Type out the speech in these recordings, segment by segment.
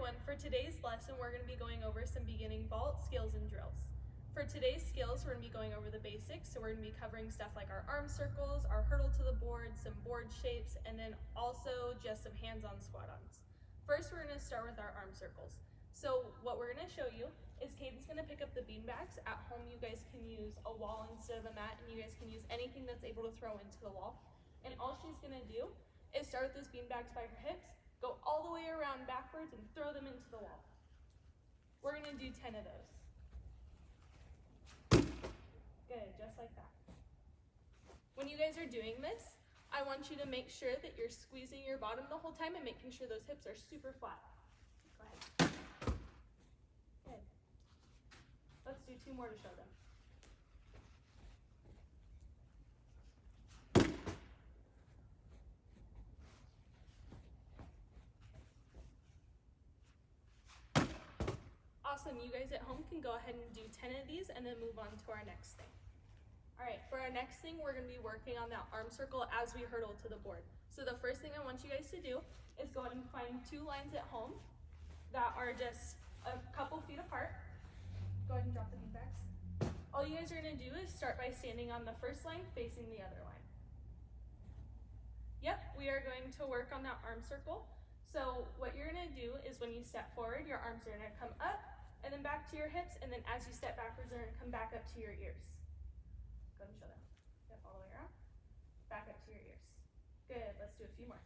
everyone, for today's lesson we're going to be going over some beginning vault skills and drills. For today's skills we're going to be going over the basics, so we're going to be covering stuff like our arm circles, our hurdle to the board, some board shapes, and then also just some hands-on squat-ons. First we're going to start with our arm circles. So what we're going to show you is Caden's going to pick up the beanbags. At home you guys can use a wall instead of a mat, and you guys can use anything that's able to throw into the wall. And all she's going to do is start with those beanbags by her hips, go all the way around backwards and throw them into the wall. We're going to do 10 of those. Good, just like that. When you guys are doing this, I want you to make sure that you're squeezing your bottom the whole time and making sure those hips are super flat. Go ahead. Good. Let's do 2 more to show them. Awesome, you guys at home can go ahead and do 10 of these and then move on to our next thing. All right, for our next thing, we're gonna be working on that arm circle as we hurdle to the board. So the first thing I want you guys to do is go ahead and find 2 lines at home that are just a couple feet apart. Go ahead and drop the beanbags. All you guys are gonna do is start by standing on the first line facing the other line. Yep, we are going to work on that arm circle. So what you're gonna do is when you step forward, your arms are gonna come up and then back to your hips, and then as you step backwards, they're gonna come back up to your ears. Go ahead and show them. Yep, all the way around. Back up to your ears. Good, let's do a few more.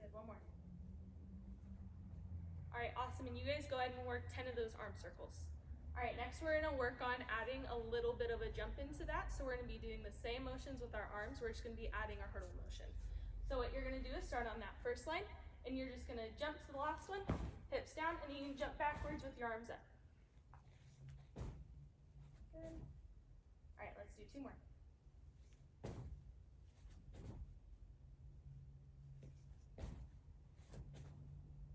Good, one more. All right, awesome, and you guys go ahead and work 10 of those arm circles. All right, next we're gonna work on adding a little bit of a jump into that. So we're gonna be doing the same motions with our arms. We're just gonna be adding a hurdle motion. So what you're gonna do is start on that first line, and you're just gonna jump to the last one, hips down, and you can jump backwards with your arms up. Good. All right, let's do 2 more.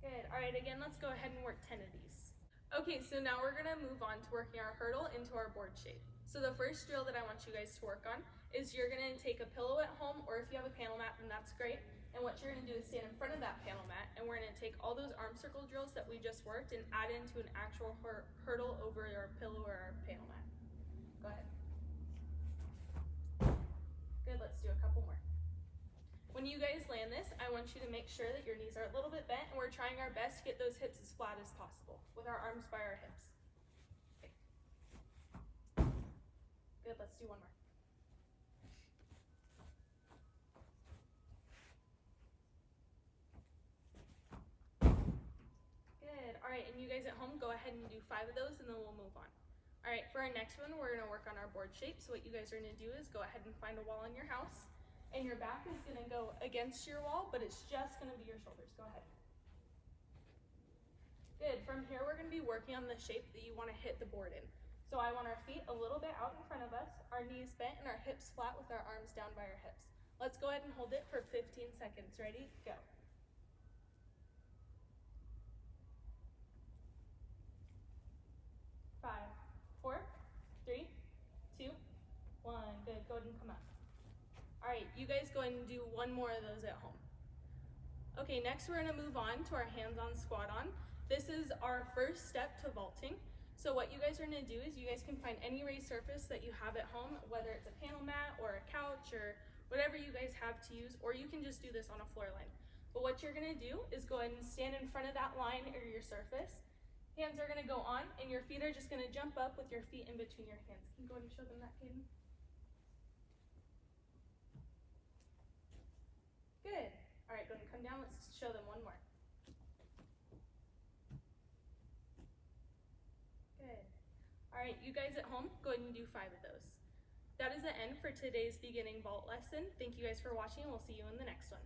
Good, all right, again, let's go ahead and work 10 of these. Okay, so now we're gonna move on to working our hurdle into our board shape. So the first drill that I want you guys to work on is you're gonna take a pillow at home, or if you have a panel mat, then that's great. And what you're gonna do is stand in front of that panel mat, and we're gonna take all those arm circle drills that we just worked and add into an actual hurdle over our pillow or our panel mat. Go ahead. Good, let's do a couple more. When you guys land this, I want you to make sure that your knees are a little bit bent, and we're trying our best to get those hips as flat as possible with our arms by our hips. Okay. Good, let's do 1 more. Good, all right, and you guys at home, go ahead and do 5 of those, and then we'll move on. All right, for our next one, we're gonna work on our board shape. So what you guys are gonna do is go ahead and find a wall in your house, and your back is gonna go against your wall, but it's just gonna be your shoulders. Go ahead. Good, from here we're gonna be working on the shape that you wanna hit the board in. So I want our feet a little bit out in front of us, our knees bent, and our hips flat with our arms down by our hips. Let's go ahead and hold it for 15 seconds. Ready? Go. 5, 4, 3, 2, 1. Good, go ahead and come up. All right, you guys go ahead and do 1 more of those at home. Okay, next we're gonna move on to our hands-on squat-on. This is our first step to vaulting. So what you guys are gonna do is you guys can find any raised surface that you have at home, whether it's a panel mat or a couch or whatever you guys have to use, or you can just do this on a floor line. But what you're gonna do is go ahead and stand in front of that line or your surface. Hands are gonna go on, and your feet are just gonna jump up with your feet in between your hands. Can you go ahead and show them that, Caden? Good. All right, go ahead and come down. Let's show them 1 more. Good. All right, you guys at home, go ahead and do 5 of those. That is the end for today's beginning vault lesson. Thank you guys for watching, and we'll see you in the next one.